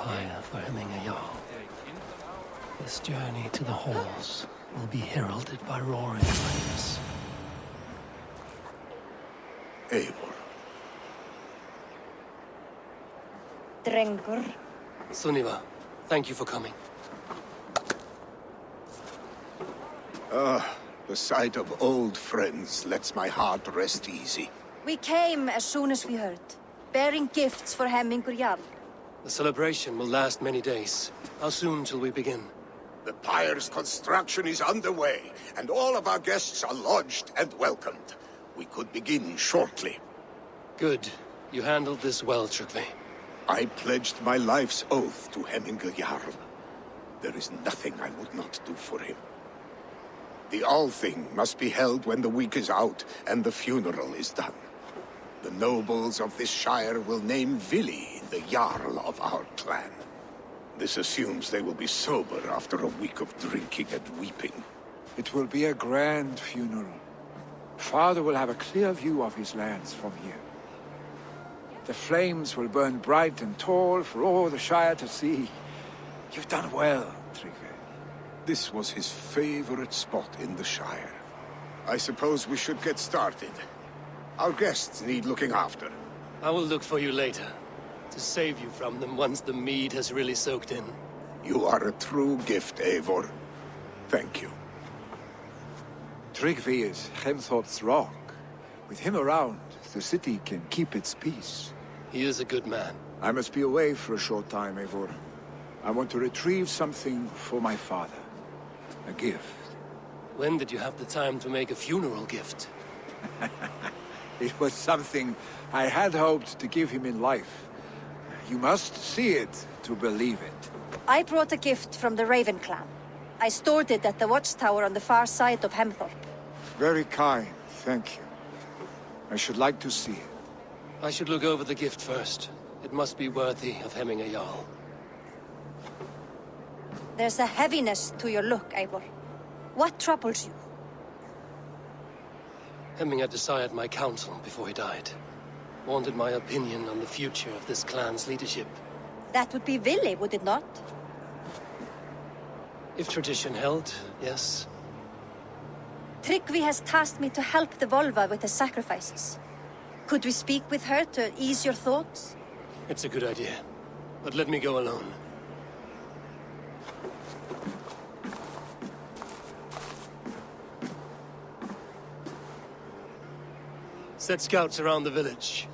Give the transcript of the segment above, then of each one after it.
Higher for hemming a Jarl. This journey to the halls will be heralded by roaring flames. Eivor. Drengur. Sunniva, thank you for coming. The sight of old friends lets my heart rest easy. We came as soon as we heard, bearing gifts for Hemmingur Jarl. The celebration will last many days. How soon till we begin? The pyre's construction is underway, and all of our guests are lodged and welcomed. We could begin shortly. Good. You handled this well, Tryggvi. I pledged my life's oath to Hemmingur Jarl. There is nothing I would not do for him. The Althing must be held when the week is out and the funeral is done. The nobles of this shire will name Vili the Jarl of our clan. This assumes they will be sober after a week of drinking and weeping. It will be a grand funeral. Father will have a clear view of his lands from here. The flames will burn bright and tall for all the Shire to see. You've done well, Tryggvi. This was his favorite spot in the Shire. I suppose we should get started. Our guests need looking after. I will look for you later, to save you from them once the mead has really soaked in. You are a true gift, Eivor. Thank you. Tryggvi is Hemthorp's rock. With him around, the city can keep its peace. He is a good man. I must be away for a short time, Eivor. I want to retrieve something for my father. A gift. When did you have the time to make a funeral gift? It was something I had hoped to give him in life. You must see it to believe it. I brought a gift from the Raven clan. I stored it at the watchtower on the far side of Hemthorp. Very kind, thank you. I should like to see it. I should look over the gift first. It must be worthy of hemming a Jarl. There's a heaviness to your look, Eivor. What troubles you? Hemming had desired my counsel before he died. Wanted my opinion on the future of this clan's leadership. That would be Vili, would it not? If tradition held, yes. Tryggvi has tasked me to help the Volva with the sacrifices. Could we speak with her to ease your thoughts? It's a good idea. But let me go alone. Set scouts around the village.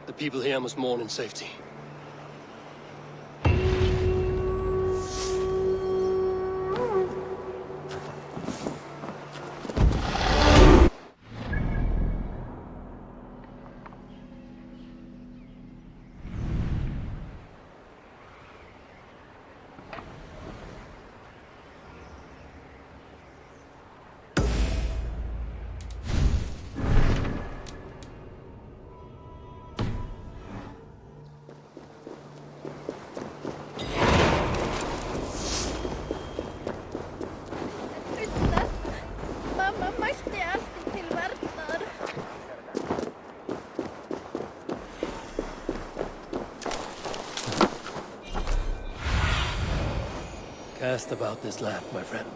The people here must mourn in safety. Cast about this land, my friend.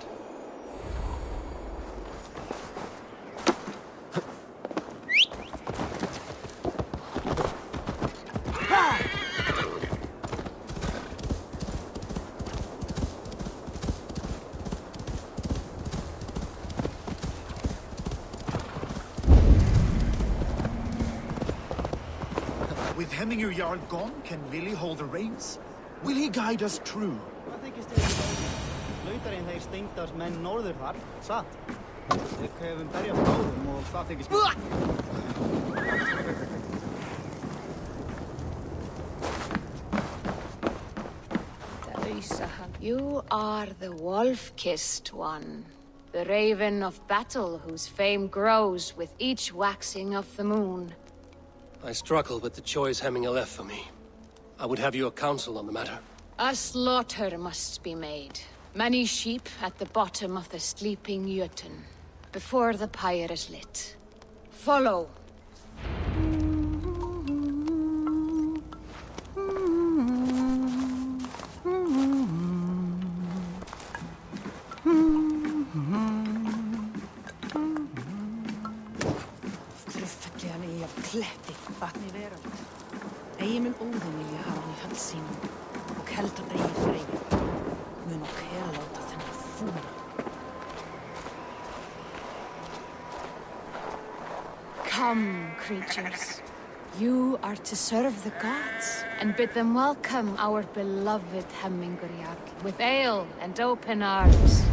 With Hemmingur Jarl gone, can Vili hold the reins? Will he guide us true? Hvað þykist þið í báðum? Flautarinn þeir Steindars norður þar, satt? Við hefum berjast báðum og það þykist You are the wolf-kissed one. The raven of battle whose fame grows with each waxing of the moon. I struggle with the choice Hemming left for me. I would have your counsel on the matter. A slaughter must be made. Many sheep at the bottom of the sleeping Jötun, before the pyre is lit. Follow. heldur eigi freyju. Mun og láta þennan fúna. Come, creatures. You are to serve the gods, and bid them welcome our beloved Hemmingur Jarl with ale and open arms.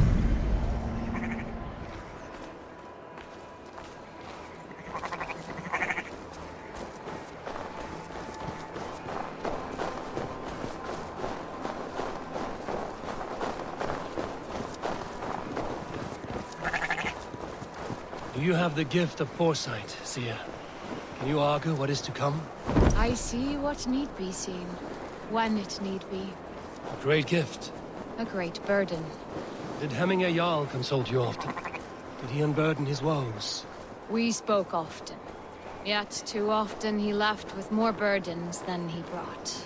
You have the gift of foresight, seer. Can you argue what is to come? I see what need be seen, when it need be. A great gift. A great burden. Did Hemmingur Jarl consult you often? Did he unburden his woes? We spoke often. Yet too often he left with more burdens than he brought.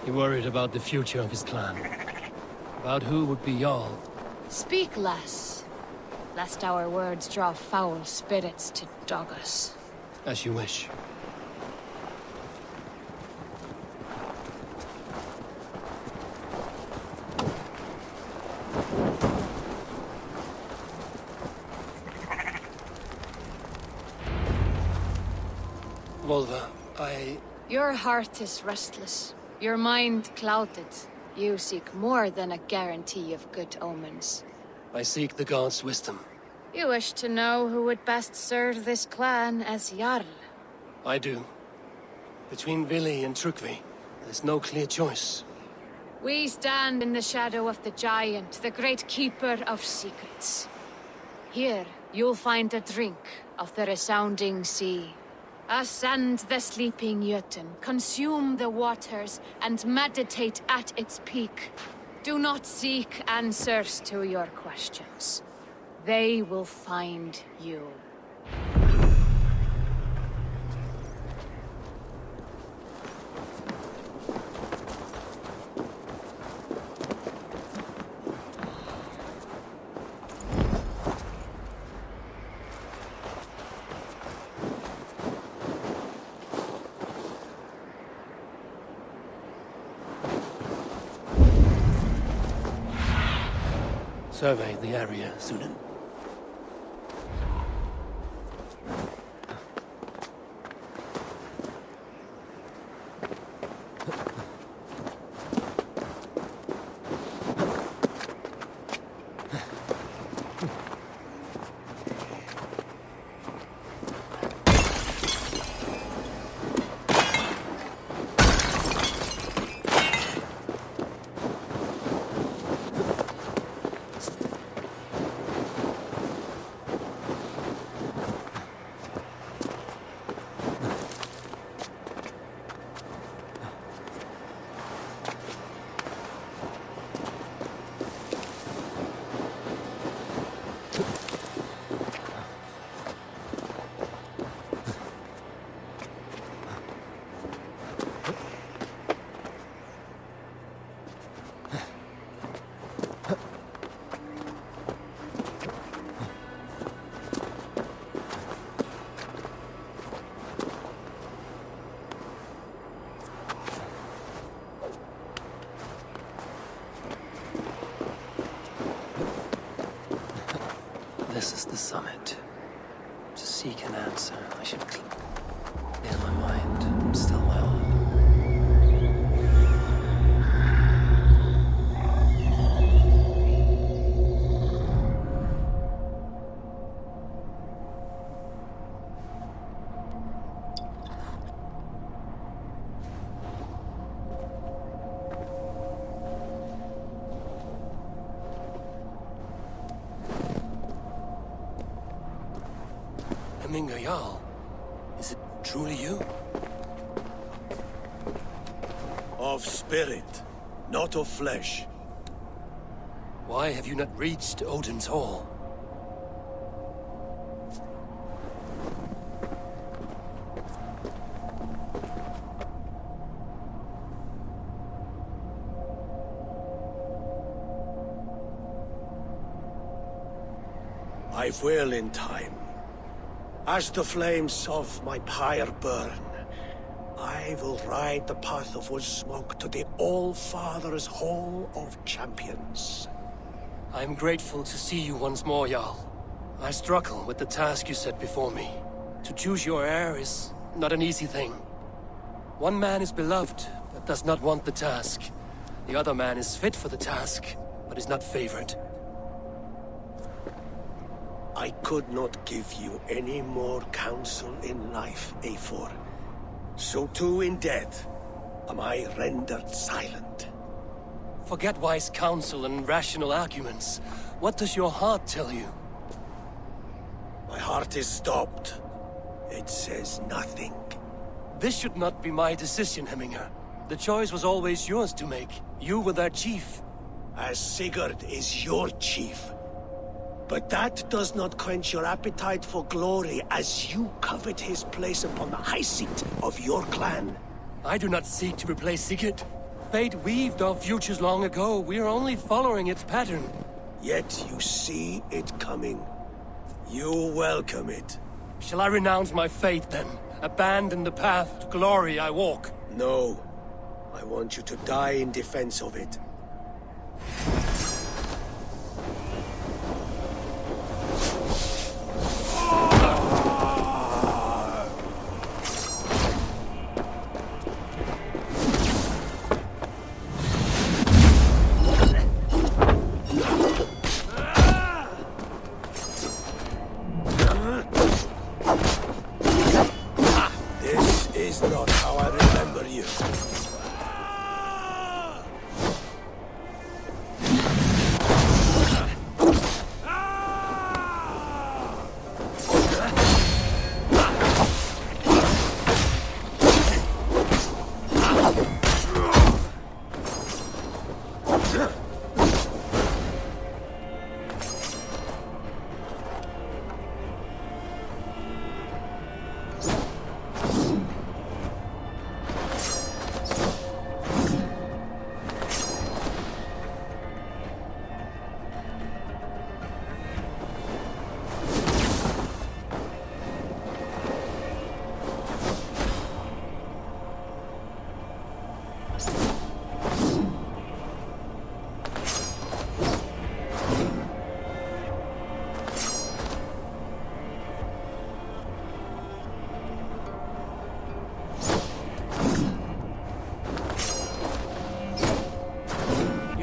He worried about the future of his clan. About who would be Jarl. Speak less, lest our words draw foul spirits to dog us. As you wish. Volva, Your heart is restless, your mind clouded. You seek more than a guarantee of good omens. I seek the gods' wisdom. You wish to know who would best serve this clan as Jarl. I do. Between Vili and Trukvi, there's no clear choice. We stand in the shadow of the giant, the great keeper of secrets. Here, you'll find a drink of the resounding sea. Ascend the sleeping Jötun, consume the waters, and meditate at its peak. Do not seek answers to your questions. They will find you. Survey the area, Sunan. This is the summit. To seek an answer, I should clear my mind and still my heart. Hemmingur Jarl, is it truly you? Of spirit, not of flesh. Why have you not reached Odin's Hall? I will in time. As the flames of my pyre burn, I will ride the path of wood smoke to the All-Father's Hall of Champions. I'm grateful to see you once more, Jarl. I struggle with the task you set before me. To choose your heir is not an easy thing. One man is beloved, but does not want the task. The other man is fit for the task, but is not favored. I could not give you any more counsel in life, Eivor. So too in death am I rendered silent. Forget wise counsel and rational arguments. What does your heart tell you? My heart is stopped. It says nothing. This should not be my decision, Hemminger. The choice was always yours to make. You were their chief. As Sigurd is your chief. But that does not quench your appetite for glory as you covet his place upon the high seat of your clan. I do not seek to replace Sigurd. Fate weaved our futures long ago. We are only following its pattern. Yet you see it coming. You welcome it. Shall I renounce my faith, then? Abandon the path to glory I walk? No. I want you to die in defense of it. This is not how I remember you.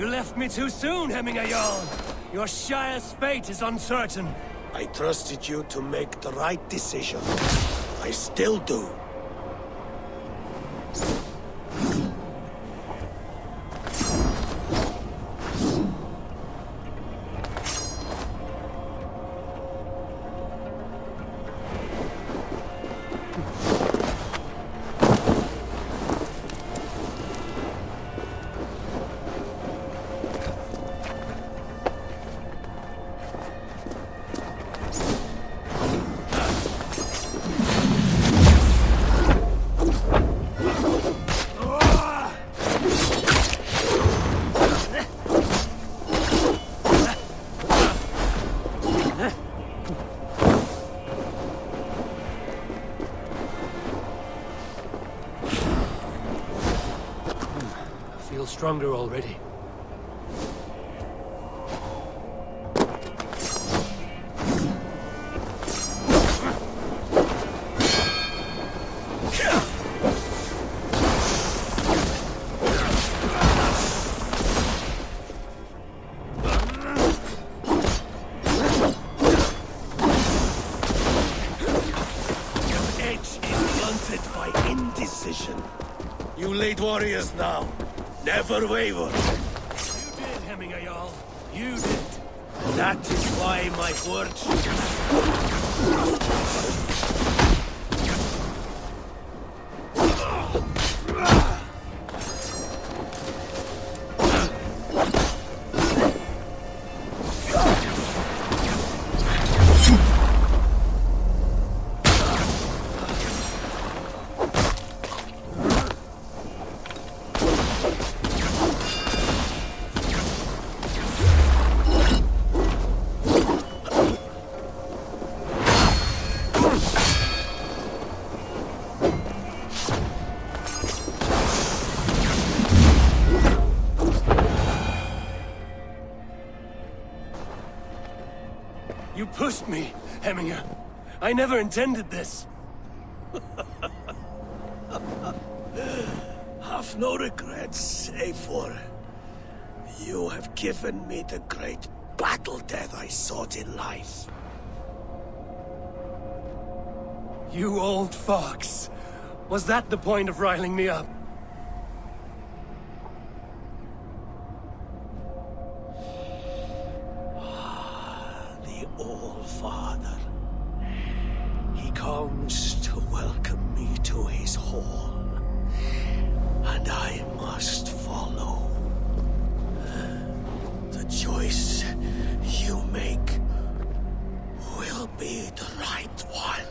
Left me too soon, Hemminger Jarl. Your Shire's fate is uncertain. I trusted you to make the right decision. I still do. Stronger already. Edge is blunted by indecision. You lead warriors now. Never waver. You did, Hemminger Jarl. You did. That is why my words... You pushed me, Hemminger. I never intended this. Have no regrets, Eivor. You have given me the great battle death I sought in life. You old fox. Was that the point of riling me up? The All-Father. He comes to welcome me to his hall. And I must follow. The choice you make will be the right one.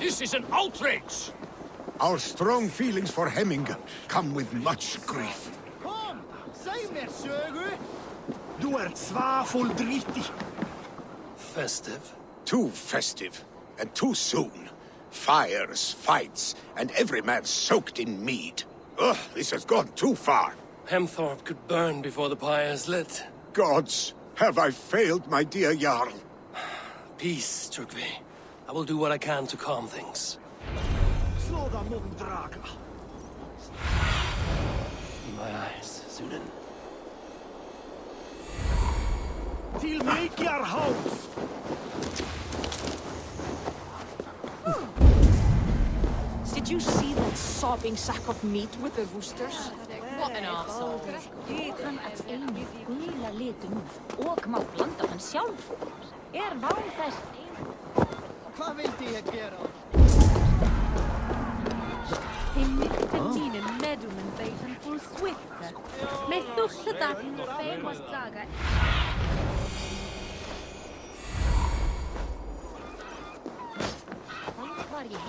This is an outrage! Our strong feelings for Hemming come with much grief. Kom! Säg mer, sögu! Du svafull dritti. Festive. Too festive, and too soon. Fires, fights, and every man soaked in mead. Ugh, this has gone too far. Hemthorpe could burn before the pyre is lit. Gods, have I failed my dear Jarl? Peace, Tryggvi. I will do what I can to calm things. Slåda mundraga. My eyes, Sunan. Till Mikjarhaus! Did you see that sobbing sack of meat with the roosters? What an arsehole. Ég kann að einu gula litum og má blanda hann sjálf. Ván þess Hvað vildi ég gera? Þeim myrkten mínum meðumen beit hann full swifta. Með þústada feimast laga. Var ég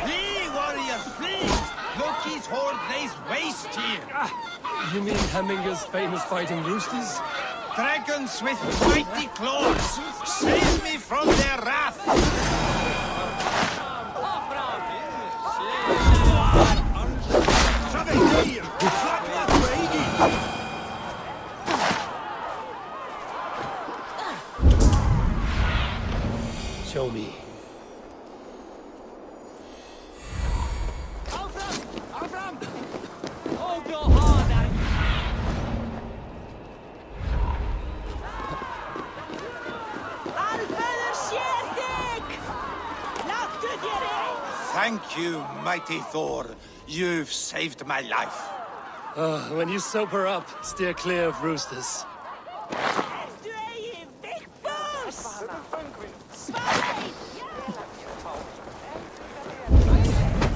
Flee, warriors, flee! Loki's horde lays waste here! You mean Hemminger's famous fighting roosters? Dragons with mighty claws! Save me from their wrath! Show me. Thank you, mighty Thor. You've saved my life. When you sober up, steer clear of roosters.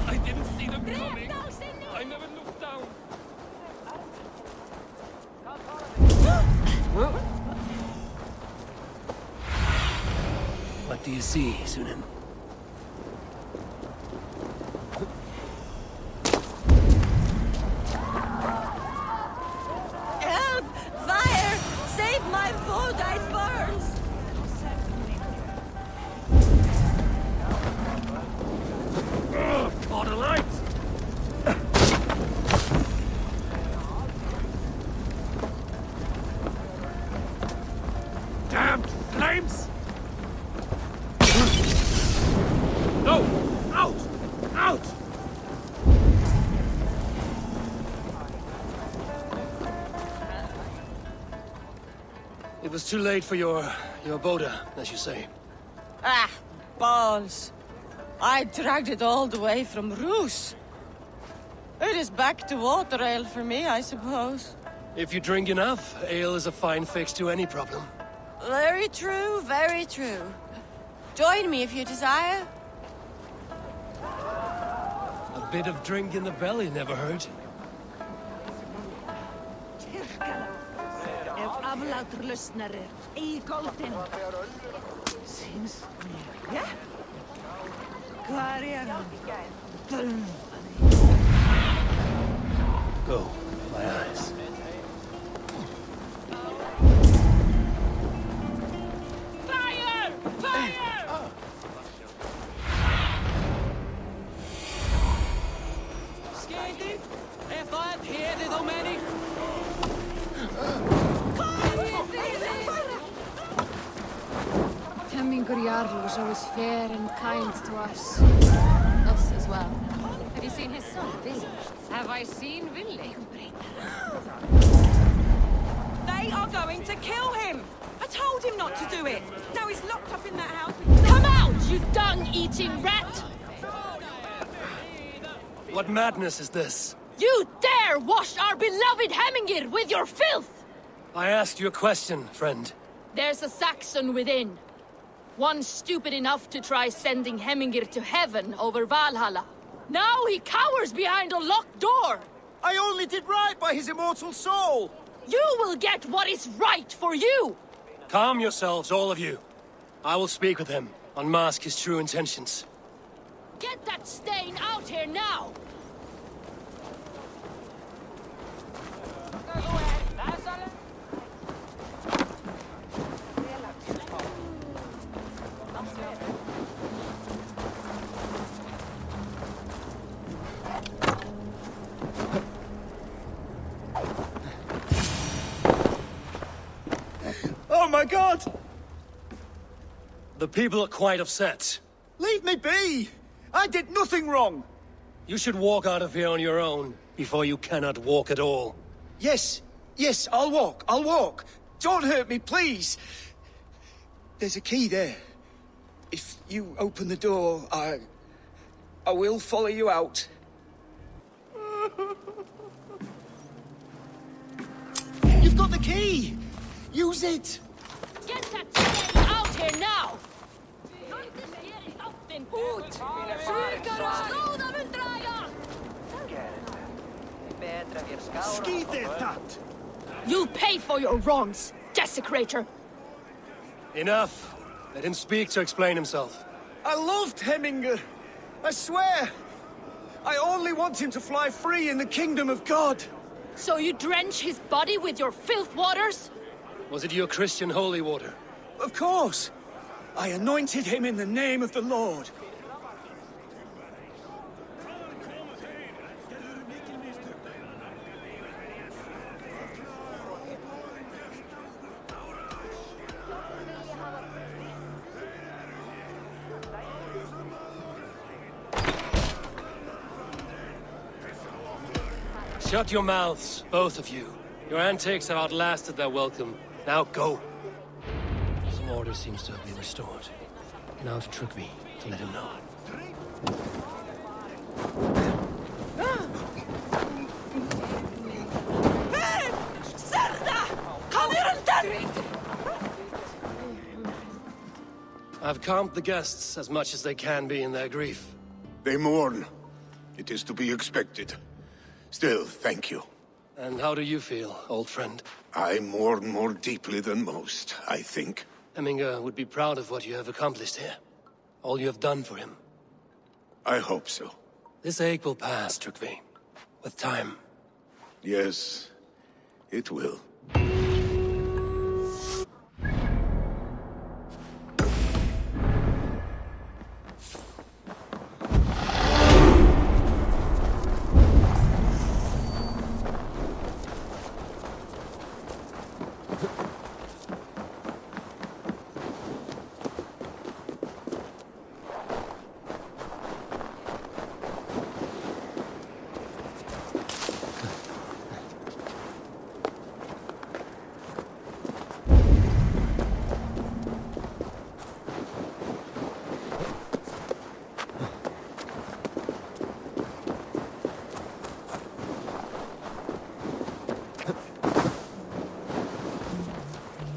I didn't see them coming. I never looked down. What do you see, Sunan? Help! Fire! Save my food, it burns! Caught a light! Damn flames! No! Out! Out! It was too late for your boda, as you say. Ah, balls. I dragged it all the way from Roos. It is back to water ale for me, I suppose. If you drink enough, ale is a fine fix to any problem. Very true, very true. Join me if you desire. A bit of drink in the belly never hurt. aflátur lausnarir í góldin. Syns mér, ja? Hvar hann? Go, my eyes. Fire! Fire! Skeiðið, ef það er hérið á menni. Hemmingur Jarl was always fair and kind to us. Us as well. Have you seen his son, Willi? Have I seen Willi? They are going to kill him! I told him not to do it! Now he's locked up in that house. Come out, you dung-eating rat! What madness is this? You dare wash our beloved Hemmingir with your filth! I asked you a question, friend. There's a Saxon within. One stupid enough to try sending Hemmingir to heaven over Valhalla. Now he cowers behind a locked door! I only did right by his immortal soul! You will get what is right for you! Calm yourselves, all of you. I will speak with him, unmask his true intentions. Get that stain out here now! Oh my god! The people are quite upset. Leave me be! I did nothing wrong! You should walk out of here on your own, before you cannot walk at all. Yes, yes, I'll walk. Don't hurt me, please! There's a key there. If you open the door, I will follow you out. You've got the key! Use it! Get that stain out here now! You'll pay for your wrongs, desecrator! Enough! Let him speak to explain himself. I loved Hemminger. I swear. I only want him to fly free in the kingdom of God. So you drench his body with your filth waters? Was it your Christian holy water? Of course. I anointed him in the name of the Lord. Shut your mouths, both of you. Your antics have outlasted their welcome. Now go. Some order seems to have been restored. Now to Trygve, to let him know. I've calmed the guests as much as they can be in their grief. They mourn. It is to be expected. Still, thank you. And how do you feel, old friend? I mourn more deeply than most, I think. Hemminger would be proud of what you have accomplished here. All you have done for him. I hope so. This ache will pass, Trygve. With time. Yes, it will.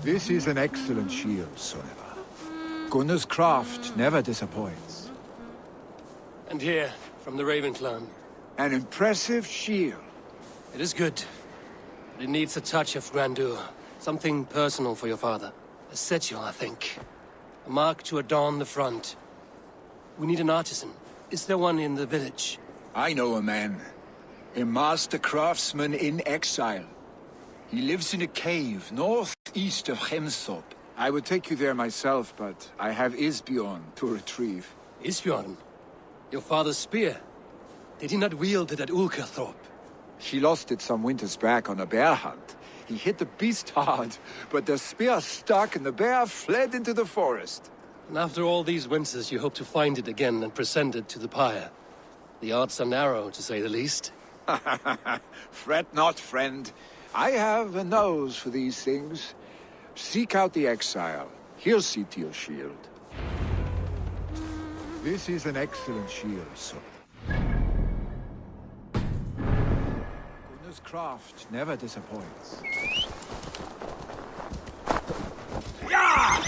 This is an excellent shield, Soneva. Gunnar's craft never disappoints. And here, from the Raven clan. An impressive shield. It is good. But it needs a touch of grandeur. Something personal for your father. A sigil, I think. A mark to adorn the front. We need an artisan. Is there one in the village? I know a man. A master craftsman in exile. He lives in a cave northeast of Hemsop. I would take you there myself, but I have Isbjorn to retrieve. Isbjorn? Your father's spear? Did he not wield it at Ulkerthorpe? He lost it some winters back on a bear hunt. He hit the beast hard, but the spear stuck and the bear fled into the forest. And after all these winters, you hope to find it again and present it to the pyre. The odds are narrow, to say the least. Fret not, friend. I have a nose for these things. Seek out the exile. He'll see to your shield. This is an excellent shield, son. Gunnar's craft never disappoints. Yeah!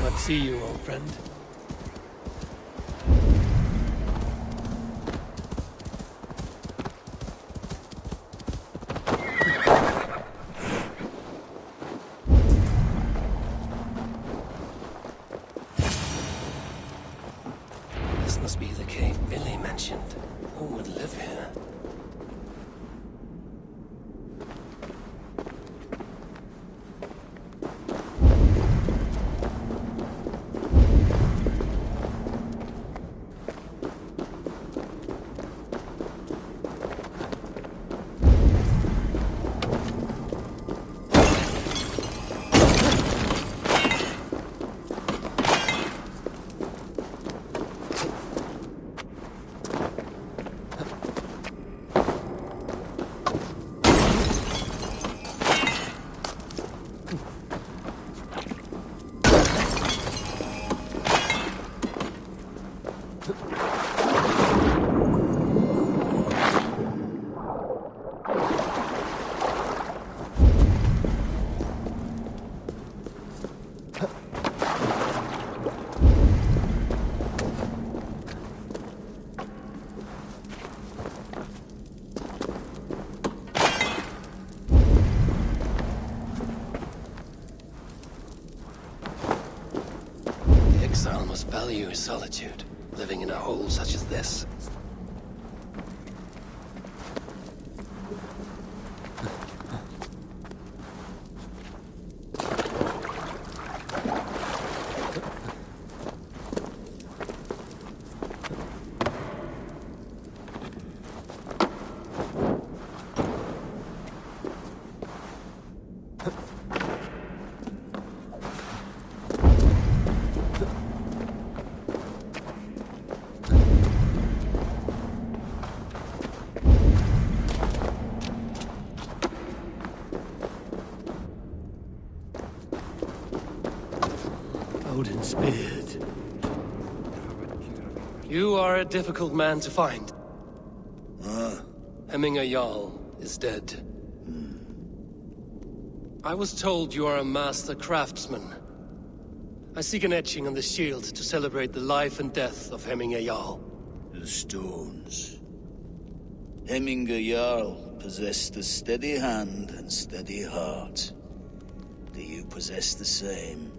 Let's see you, old friend. Jarl must value his solitude, living in a hole such as this. Odin's beard. You are a difficult man to find. Hemminger Jarl is dead. I was told you are a master craftsman. I seek an etching on the shield to celebrate the life and death of Hemminger Jarl. The stones. Hemminger Jarl possessed a steady hand and steady heart. Do you possess the same?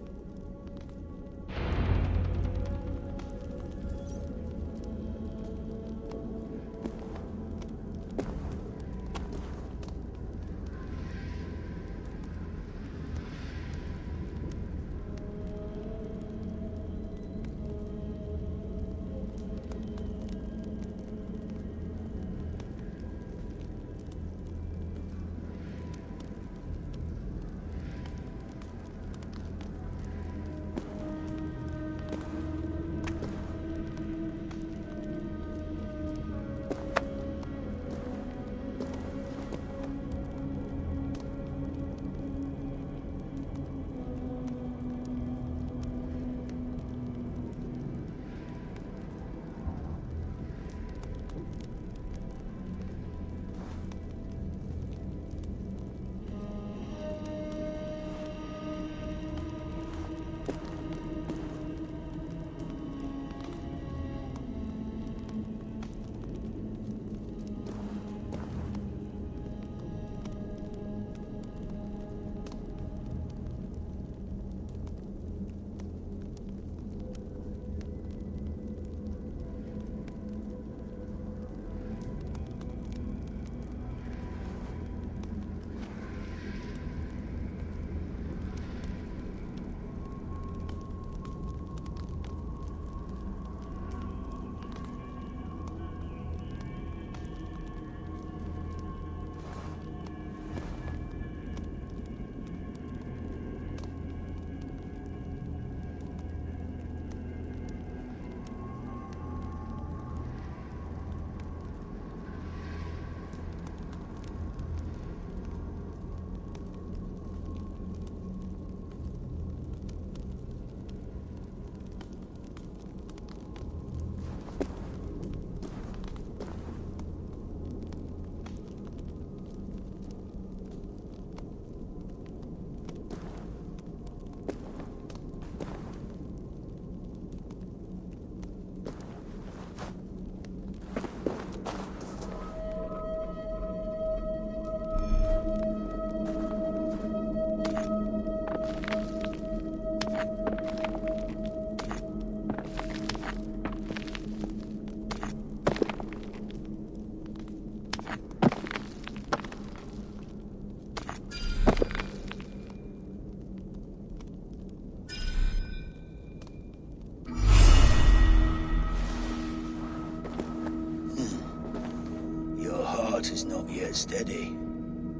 Is not yet steady.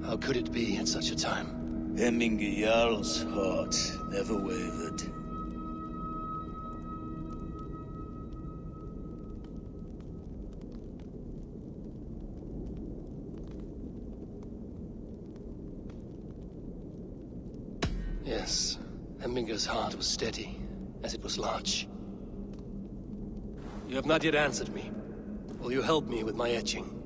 How could it be at such a time? Hemminger Jarl's heart never wavered. Yes, Hemminger's heart was steady, as it was large. You have not yet answered me. Will you help me with my etching?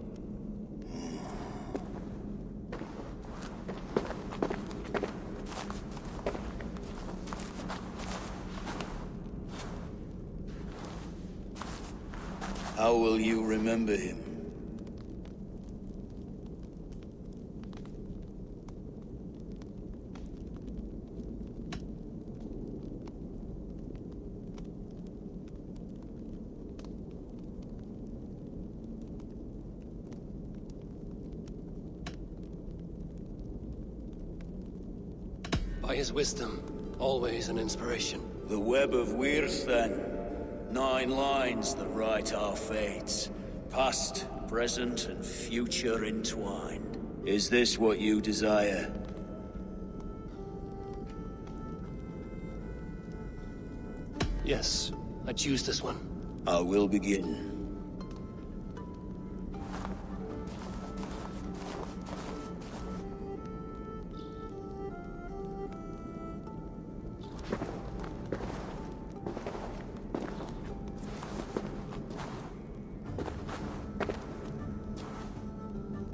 How will you remember him? By his wisdom, always an inspiration. The web of Wirth, then. 9 lines that write our fates. Past, present, and future entwined. Is this what you desire? Yes, I choose this one. I will begin.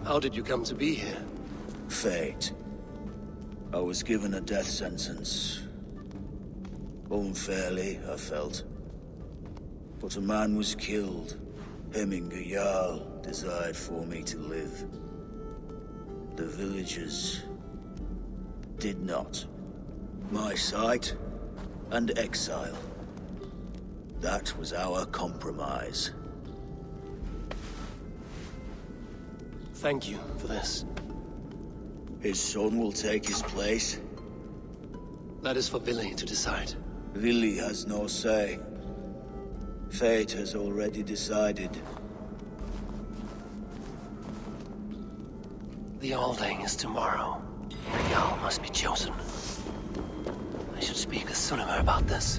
How did you come to be here? Fate. I was given a death sentence. Unfairly, I felt. But a man was killed. Hemminger Jarl desired for me to live. The villagers did not. My sight and exile. That was our compromise. Thank you for this. His son will take his place. That is for Vili to decide. Vili has no say. Fate has already decided. The Alding is tomorrow. The Jarl must be chosen. I should speak with Sunnema about this.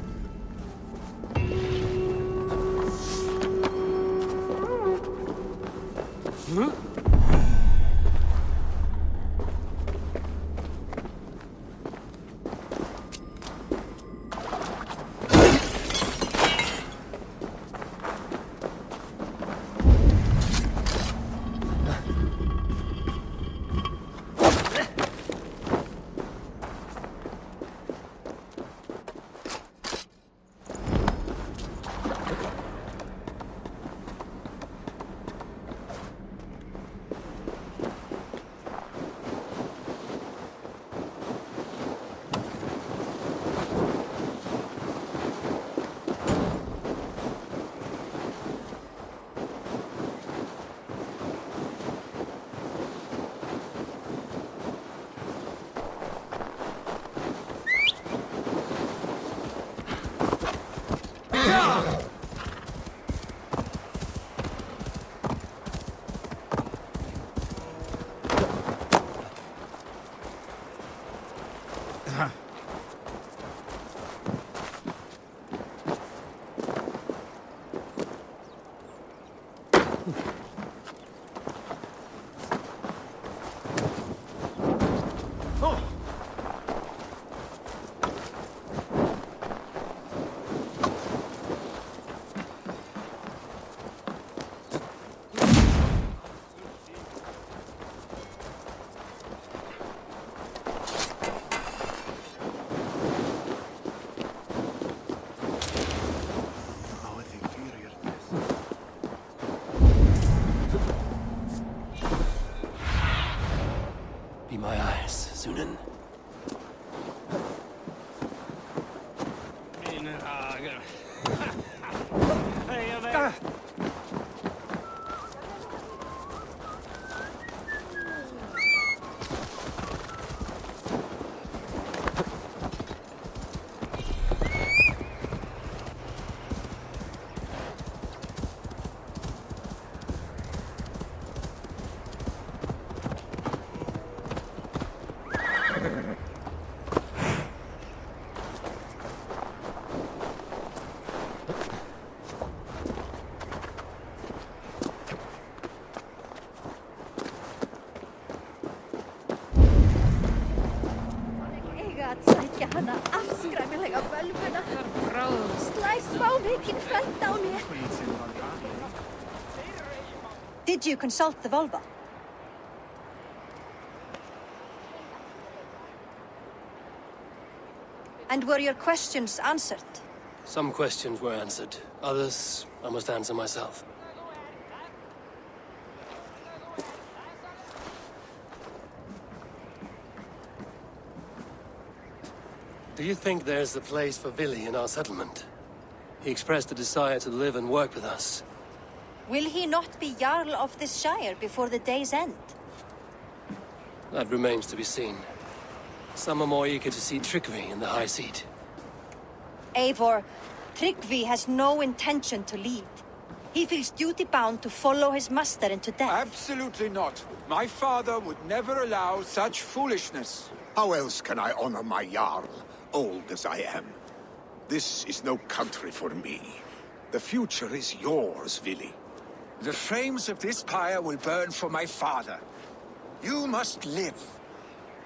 Be my eyes, Sunan. Did you consult the Volva? And were your questions answered? Some questions were answered. Others, I must answer myself. Do you think there's a place for Vili in our settlement? He expressed a desire to live and work with us. Will he not be Jarl of this shire before the day's end? That remains to be seen. Some are more eager to see Tryggvi in the high seat. Eivor, Tryggvi has no intention to lead. He feels duty-bound to follow his master into death. Absolutely not. My father would never allow such foolishness. How else can I honor my Jarl, old as I am? This is no country for me. The future is yours, Vili. The flames of this pyre will burn for my father. You must live.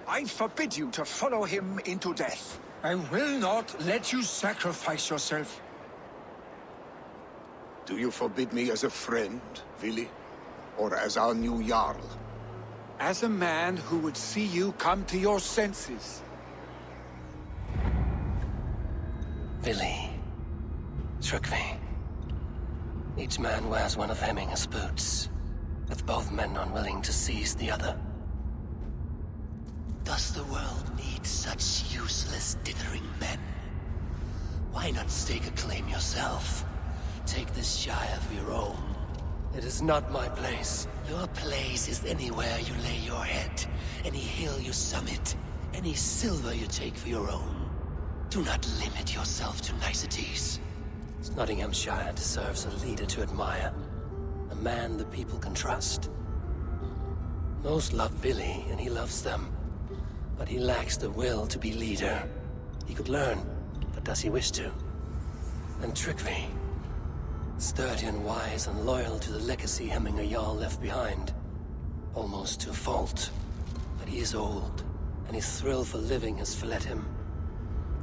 I forbid you to follow him into death. I will not let you sacrifice yourself. Do you forbid me as a friend, Vili? Or as our new Jarl? As a man who would see you come to your senses. Vili. Tryggvi. Each man wears one of Hemminger's boots, with both men unwilling to seize the other. Does the world need such useless, dithering men? Why not stake a claim yourself? Take this shire for your own. It is not my place. Your place is anywhere you lay your head, any hill you summit, any silver you take for your own. Do not limit yourself to niceties. Nottinghamshire deserves a leader to admire. A man the people can trust. Most love Vili, and he loves them. But he lacks the will to be leader. He could learn, but does he wish to? And Tryggvi. Sturdy and wise and loyal to the legacy Hemminger Jarl left behind. Almost to a fault. But he is old, and his thrill for living has fled him.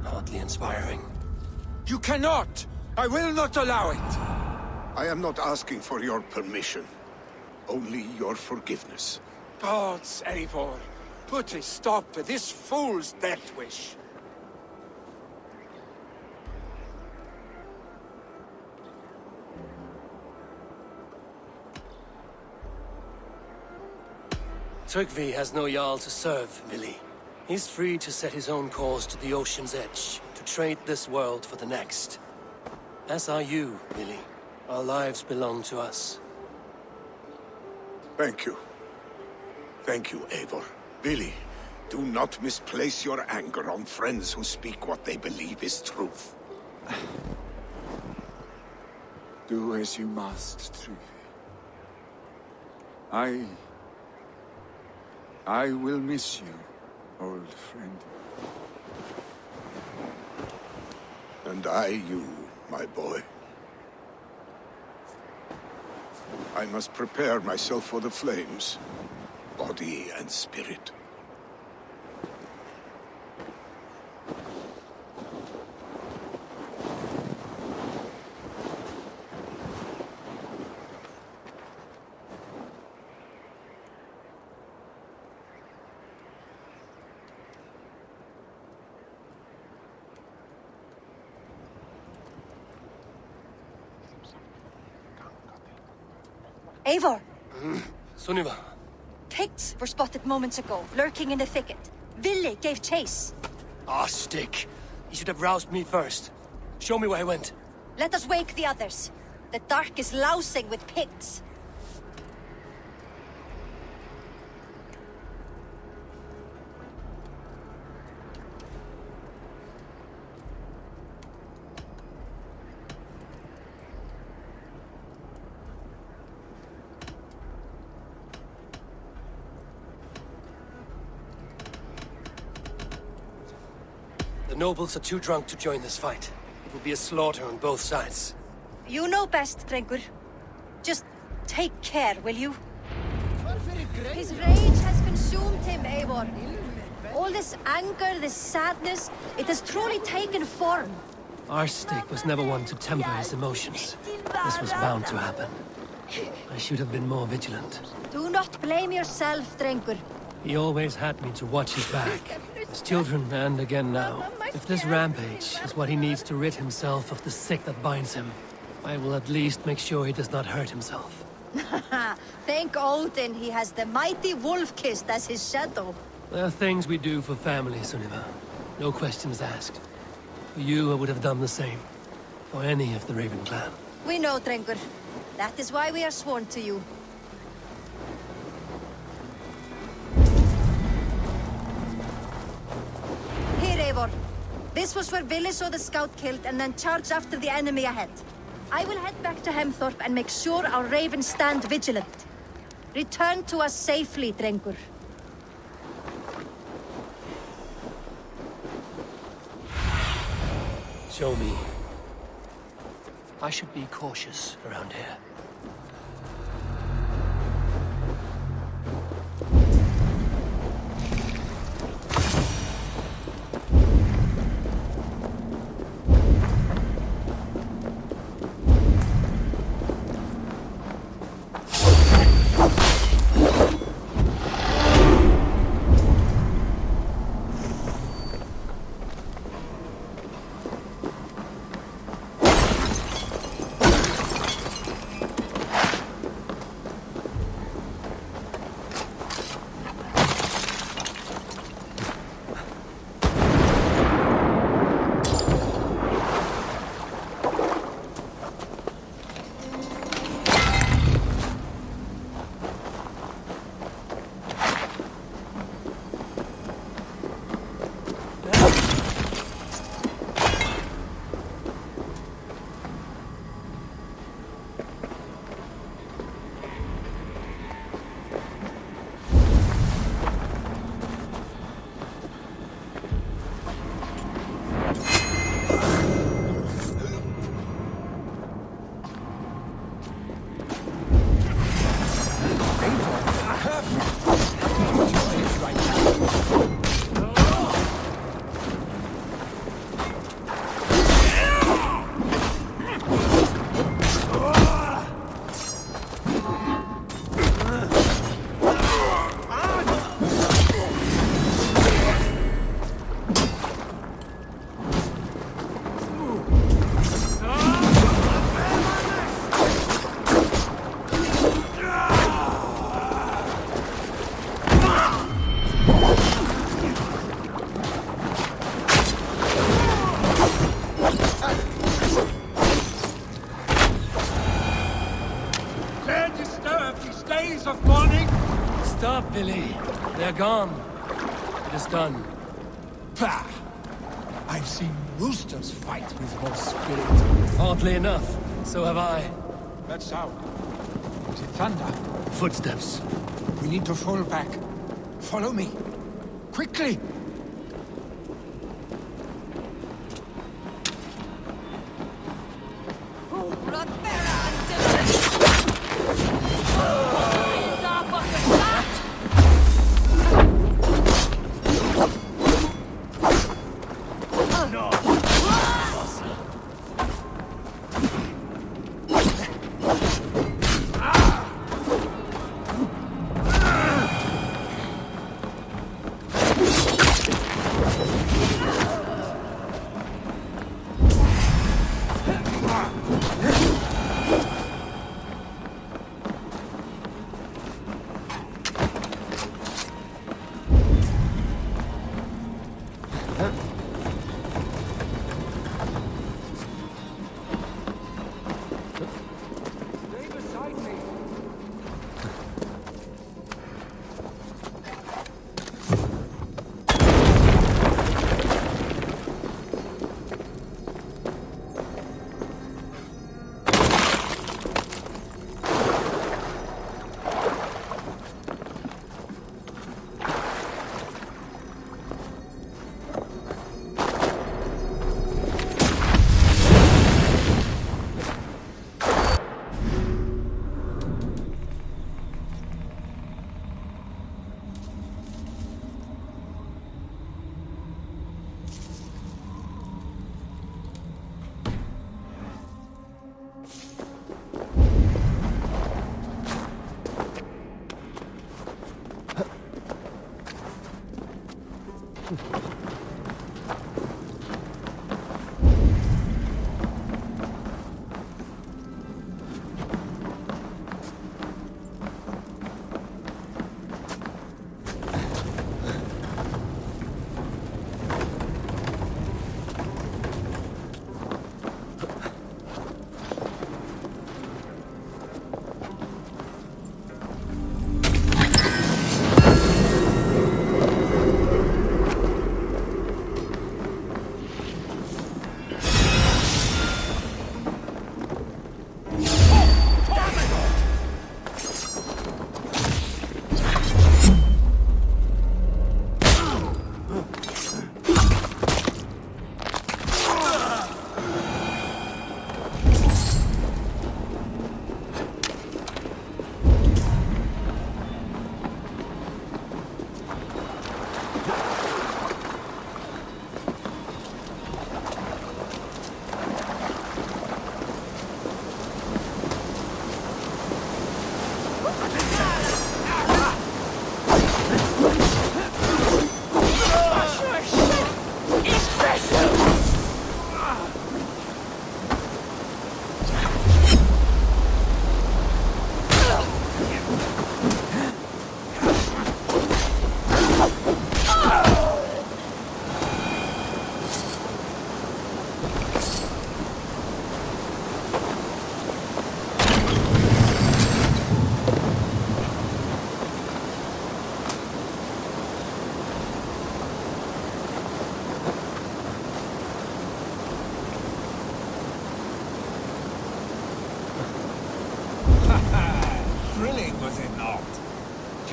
Hardly inspiring. You cannot! I will not allow it! I am not asking for your permission. Only your forgiveness. Gods, Eivor, put a stop to this fool's death wish. Tryggvi has no Jarl to serve, Vili. He's free to set his own course to the ocean's edge, to trade this world for the next. As are you, Vili. Our lives belong to us. Thank you. Thank you, Eivor. Vili, do not misplace your anger on friends who speak what they believe is truth. Do as you must, Tryggvi. I will miss you, old friend. And I you, my boy. I must prepare myself for the flames, body and spirit. Eivor! Sunniva. Picts were spotted moments ago, lurking in the thicket. Vili gave chase. Ah, stick. He should have roused me first. Show me where he went. Let us wake the others. The dark is lousing with Picts. The nobles are too drunk to join this fight. It will be a slaughter on both sides. You know best, Drengur. Just take care, will you? His rage has consumed him, Eivor. All this anger, this sadness, it has truly taken form. Our stick was never one to temper his emotions. This was bound to happen. I should have been more vigilant. Do not blame yourself, Drengur. He always had me to watch his back. As children, and again now. If this rampage is what he needs to rid himself of the sick that binds him, I will at least make sure he does not hurt himself. Thank Odin he has the mighty Wolf-Kissed as his shadow. There are things we do for family, Sunniva. No questions asked. For you, I would have done the same. For any of the Raven clan. We know, Drengur. That is why we are sworn to you. Eivor. This was where Vili saw the scout killed and then charged after the enemy ahead. I will head back to Hemthorpe and make sure our ravens stand vigilant. Return to us safely, Drengur. Show me. I should be cautious around here. Stop, Billy. They're gone. It is done. Pah! I've seen roosters fight with more spirit. Oddly enough, so have I. That sound. Was it thunder? Footsteps. We need to fall back. Follow me. Quickly!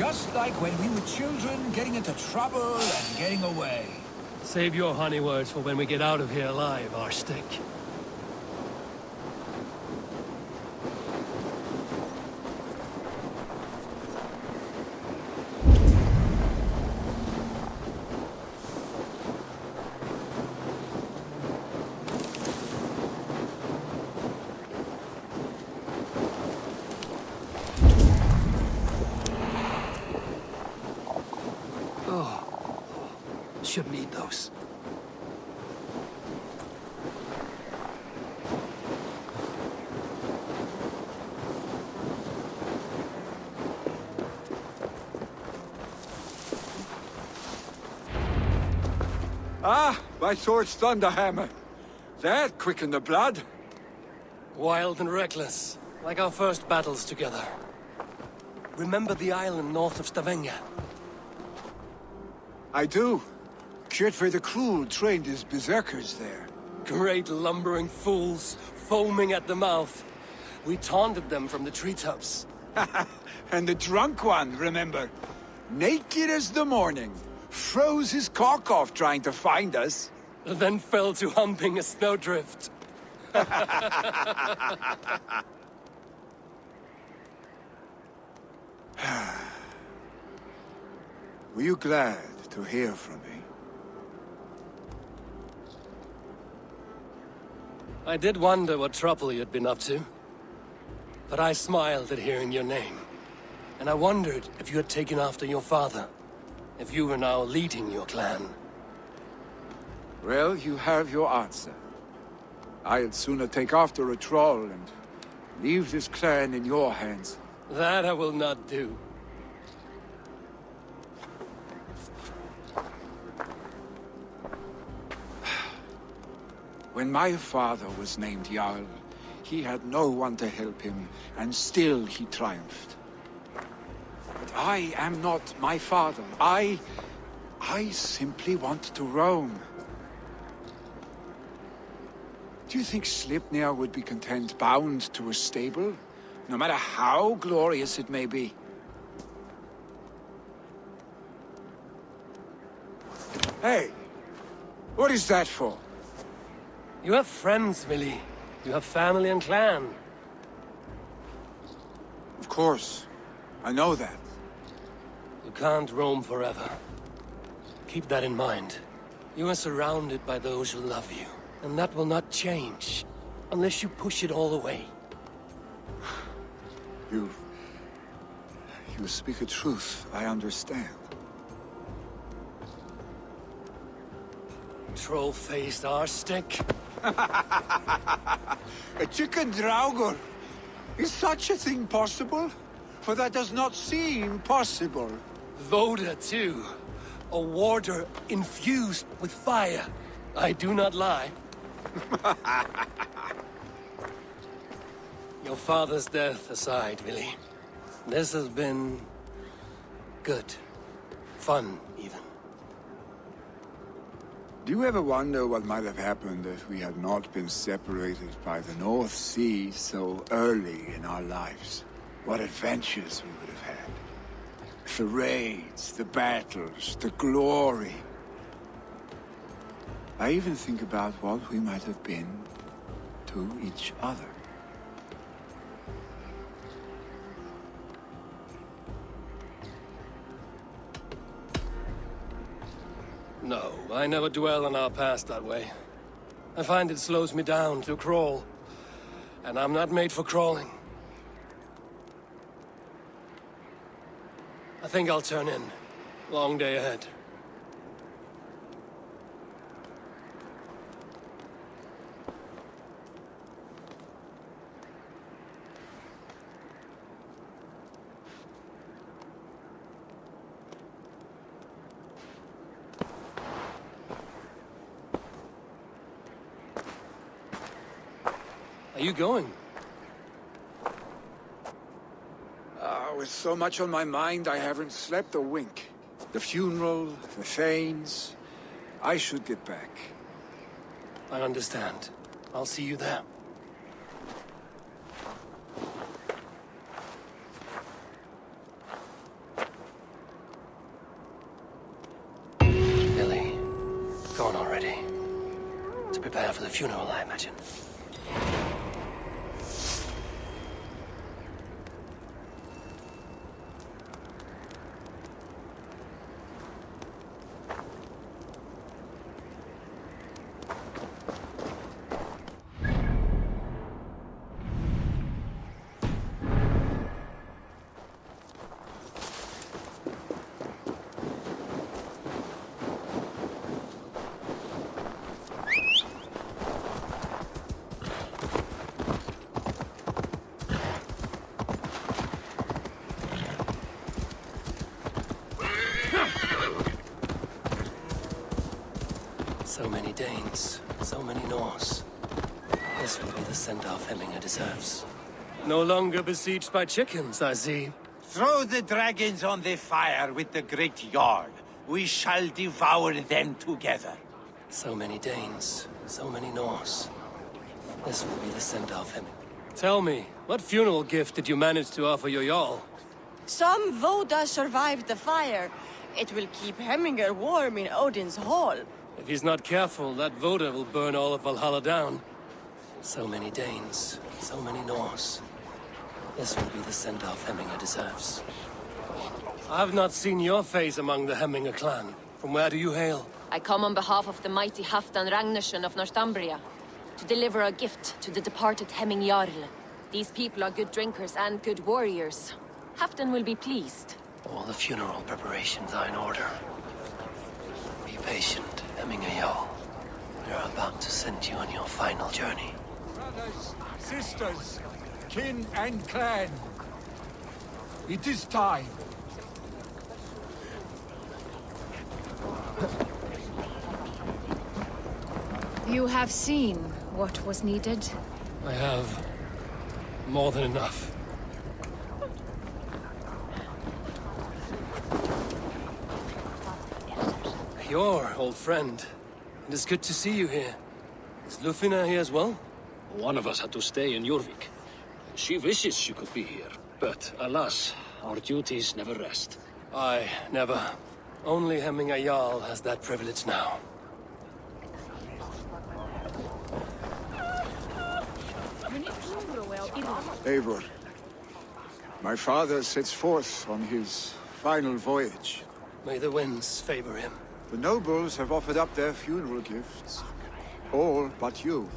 Just like when we were children, getting into trouble and getting away. Save your honey words for when we get out of here alive, Arstick. Should need those. Ah, my sword's thunderhammer. That quickened the blood. Wild and reckless, like our first battles together. Remember the island north of Stavanger? I do. Kjotve the Cruel trained his berserkers there. Great lumbering fools, foaming at the mouth. We taunted them from the treetops. And the drunk one, remember? Naked as the morning. Froze his cock off trying to find us. Then fell to humping a snowdrift. Were you glad to hear from me? I did wonder what trouble you'd been up to. But I smiled at hearing your name. And I wondered if you had taken after your father. If you were now leading your clan. Well, you have your answer. I'd sooner take after a troll and leave this clan in your hands. That I will not do. When my father was named Jarl, he had no one to help him, and still he triumphed. But I am not my father. I simply want to roam. Do you think Sleipnir would be content bound to a stable, no matter how glorious it may be? Hey, what is that for? You have friends, Willy. You have family and clan. Of course. I know that. You can't roam forever. Keep that in mind. You are surrounded by those who love you. And that will not change. Unless you push it all away. You speak a truth, I understand. Troll-faced arstick. A chicken draugur! Is such a thing possible? For that does not seem possible. Voda, too. A warder infused with fire. I do not lie. Your father's death aside, Willy. This has been... good. Fun, even. Do you ever wonder what might have happened if we had not been separated by the North Sea so early in our lives? What adventures we would have had. The raids, the battles, the glory. I even think about what we might have been to each other. No, I never dwell on our past that way. I find it slows me down to crawl. And I'm not made for crawling. I think I'll turn in. Long day ahead. Are you going? With so much on my mind, I haven't slept a wink. The funeral, the Thanes... I should get back. I understand. I'll see you there. gone already. To prepare for the funeral, I imagine. So many Danes, so many Norse. This will be the send-off Hemminger deserves. No longer besieged by chickens, I see. Throw the dragons on the fire with the great Jarl. We shall devour them together. So many Danes, so many Norse. This will be the send-off Hemminger. Tell me, what funeral gift did you manage to offer your Jarl? Some Voda survived the fire. It will keep Hemminger warm in Odin's hall. If he's not careful, that Voda will burn all of Valhalla down. So many Danes, so many Norse. This will be the send-off Hemminger deserves. I've not seen your face among the Hemminger clan. From where do you hail? I come on behalf of the mighty Halfdan Ragnarsson of Northumbria to deliver a gift to the departed Hemming Jarl. These people are good drinkers and good warriors. Halfdan will be pleased. All the funeral preparations are in order. Be patient, Hemminger Jarl. We are about to send you on your final journey. Brothers, sisters, kin and clan. It is time. You have seen what was needed. I have more than enough. Your old friend. It is good to see you here. Is Lufina here as well? One of us had to stay in Jorvik. She wishes she could be here, but alas, our duties never rest. Aye, never. Only Hemminger Jarl has that privilege now. Eivor, my father sets forth on his final voyage. May the winds favor him. The nobles have offered up their funeral gifts. All but you.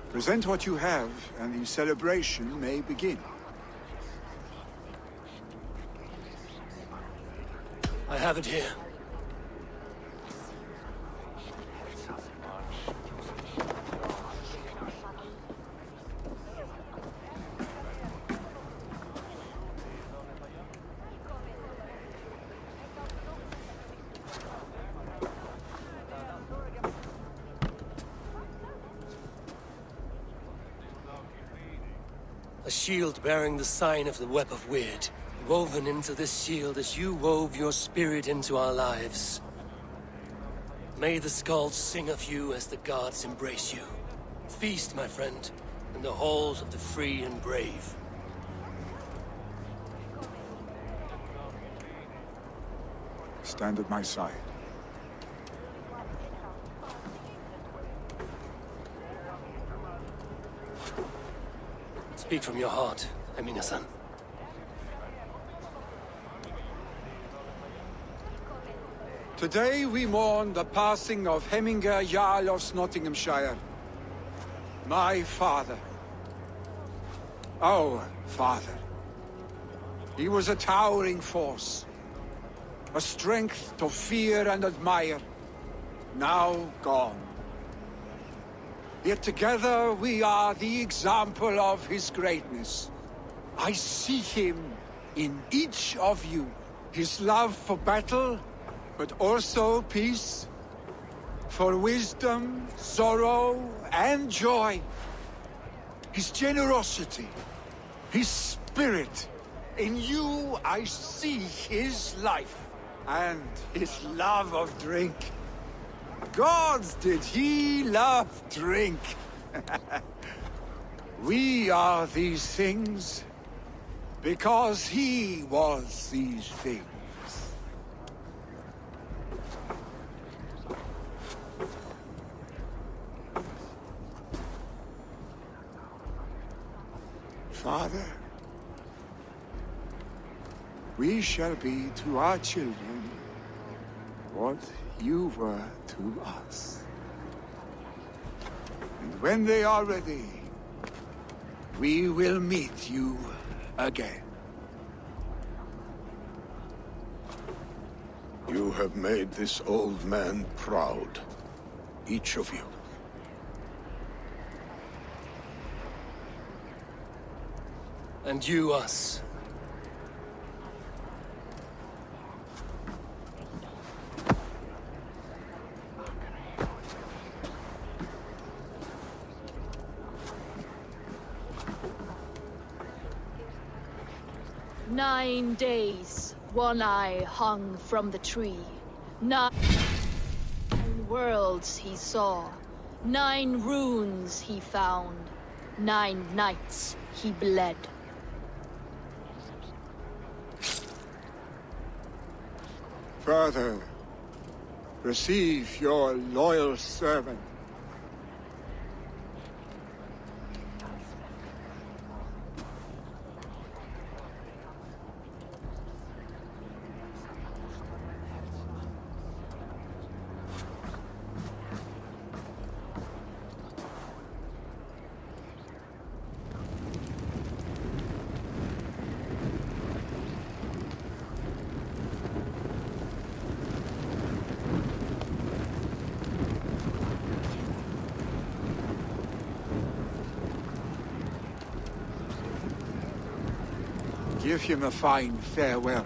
Present what you have, and the celebration may begin. I have it here. A shield bearing the sign of the Web of Weird. Woven into this shield as you wove your spirit into our lives. May the skalds sing of you as the gods embrace you. Feast, my friend, in the halls of the free and brave. Stand at my side. Speak from your heart, Hemminger-san. Today we mourn the passing of Hemminger Jarl of Nottinghamshire. My father. Our father. He was a towering force. A strength to fear and admire. Now gone. Yet together we are the example of his greatness. I see him in each of you. His love for battle, but also peace. For wisdom, sorrow, and joy. His generosity, his spirit. In you I see his life, and his love of drink. Gods, did he love drink! We are these things because he was these things. Father, we shall be to our children what you were to us. And when they are ready, we will meet you again. You have made this old man proud. Each of you. And you us. "9 days, one eye hung from the tree. 9 worlds he saw. 9 runes he found. 9 nights he bled. Father, receive your loyal servant. Give him a fine farewell.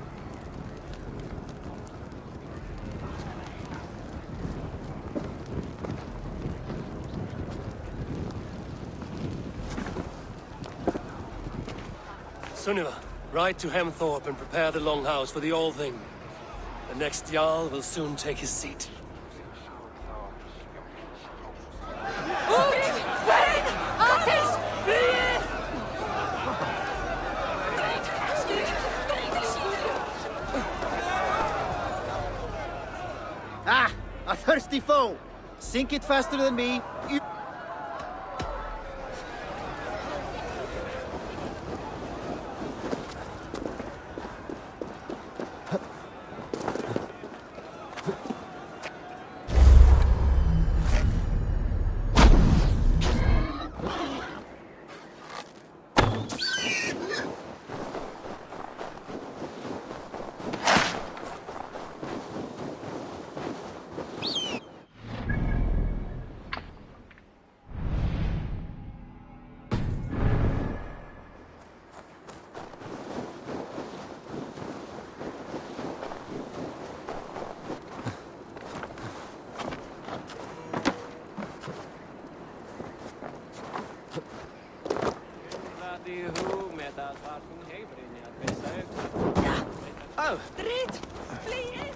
Sunniva, ride to Hemthorpe and prepare the Longhouse for the All Thing. The next Jarl will soon take his seat. Ah! A thirsty foe! Sink it faster than me. Oh! Drit! Flee in!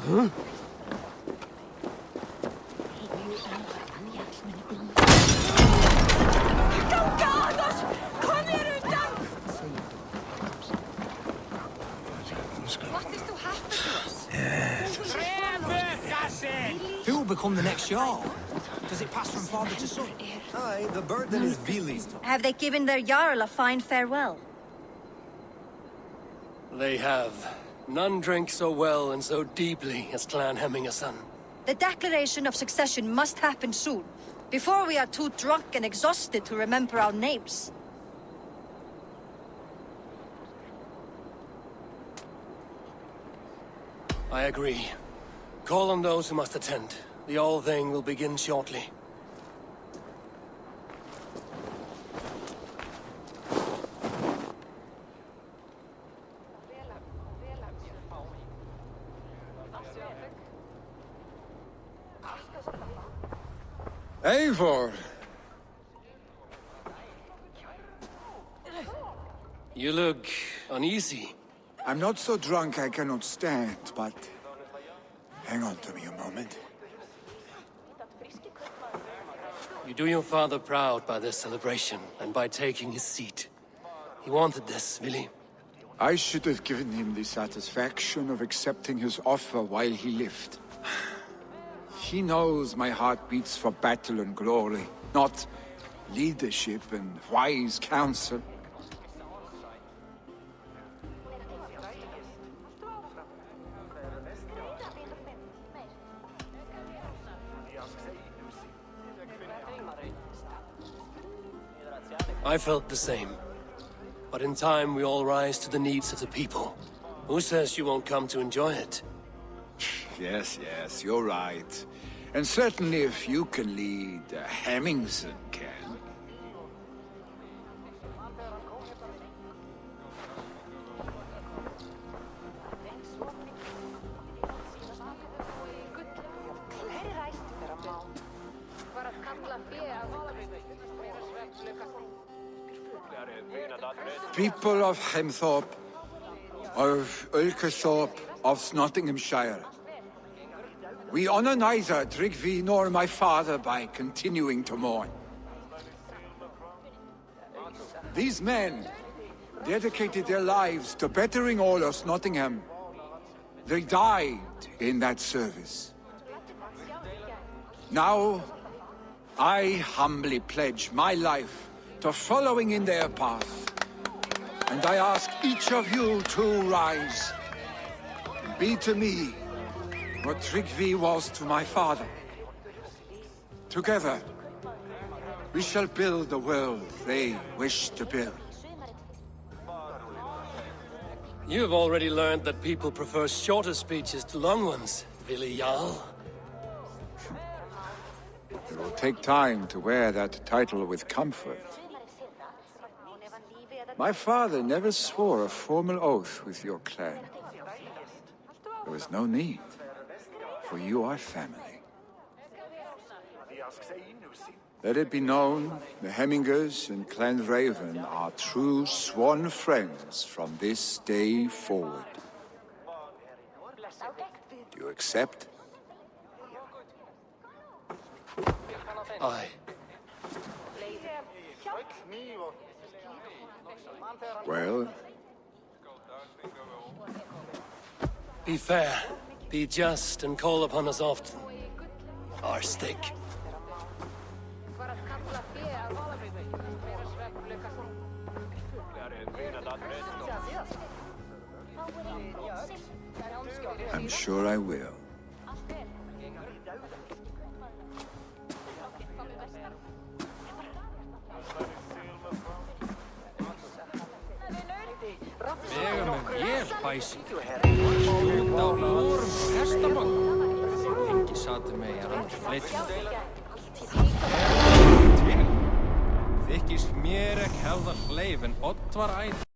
Huh? Who will become the next Jarl? Does it pass from father to son? Aye, the burden is Vili's. Have they given their Jarl a fine farewell? They have. None drink so well and so deeply as Clan Hemmingason. The declaration of succession must happen soon, before we are too drunk and exhausted to remember our names. I agree. Call on those who must attend. The All Thing will begin shortly. Eivor! You look uneasy. I'm not so drunk I cannot stand, but hang on to me a moment. You do your father proud by this celebration, and by taking his seat. He wanted this, Vili. I should have given him the satisfaction of accepting his offer while he lived. He knows my heart beats for battle and glory, not leadership and wise counsel. I felt the same. But in time, we all rise to the needs of the people. Who says you won't come to enjoy it? Yes, you're right. And certainly if you can lead, Hemmingson can. People of Hemthorpe, of Ulkerthorpe, of Nottinghamshire. We honor neither Tryggvi nor my father by continuing to mourn. These men dedicated their lives to bettering all of Nottingham. They died in that service. Now, I humbly pledge my life to following in their path. And I ask each of you to rise. Be to me what Tryggvi was to my father. Together, we shall build the world they wish to build. You have already learned that people prefer shorter speeches to long ones, Willi Jarl. It will take time to wear that title with comfort. My father never swore a formal oath with your clan. There was no need, for you are family. Let it be known, the Hemmingers and Clan Raven are true sworn friends from this day forward. Do you accept? Aye. Well? Be fair, be just, and call upon us often. Our stick. I'm sure I will. Lengi satu megar annar fleitt. Þykist mér ekki hefða hleif en Odd var æð.